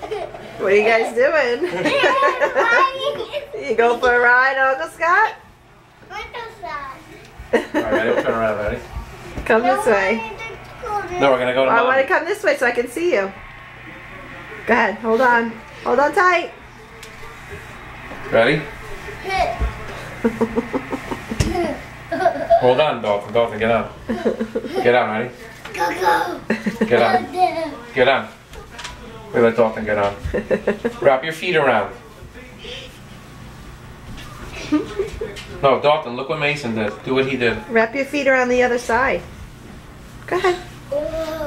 What are you guys doing? You go for a ride, Uncle Scott? Alright, ready? We'll turn around, ready? Come this way. No, we're gonna go to I Mommy. want to come this way so I can see you. Go ahead, hold on. Hold on tight. Ready? Hold on, Dalton. Dalton, get on. Get on, ready? Get on. Get on. We let Dalton get on. Wrap your feet around. No, Dalton, look what Mason did. Do what he did. Wrap your feet around the other side. Go ahead.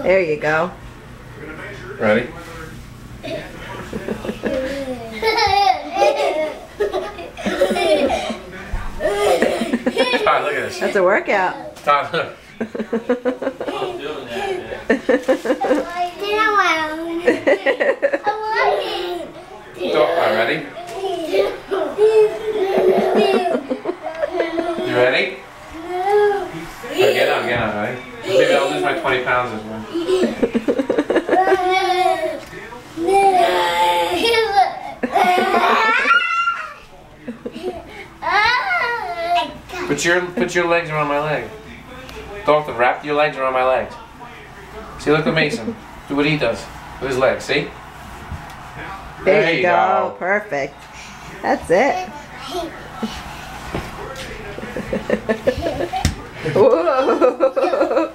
There you go. Ready? Todd, look at this. That's a workout. Todd, look. I'm doing that, Dalton, ready? You ready? Right, get on, ready? Maybe I'll lose my 20 pounds as well. Put your legs around my leg. Dalton, wrap your legs around my legs. See, look at Mason. Do what he does with his legs, see? There you go. Perfect. That's it. Whoa.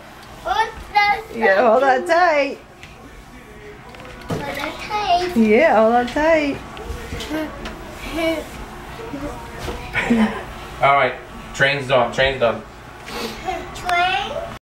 Yeah, hold on tight. Yeah, hold on tight. Alright, train's done.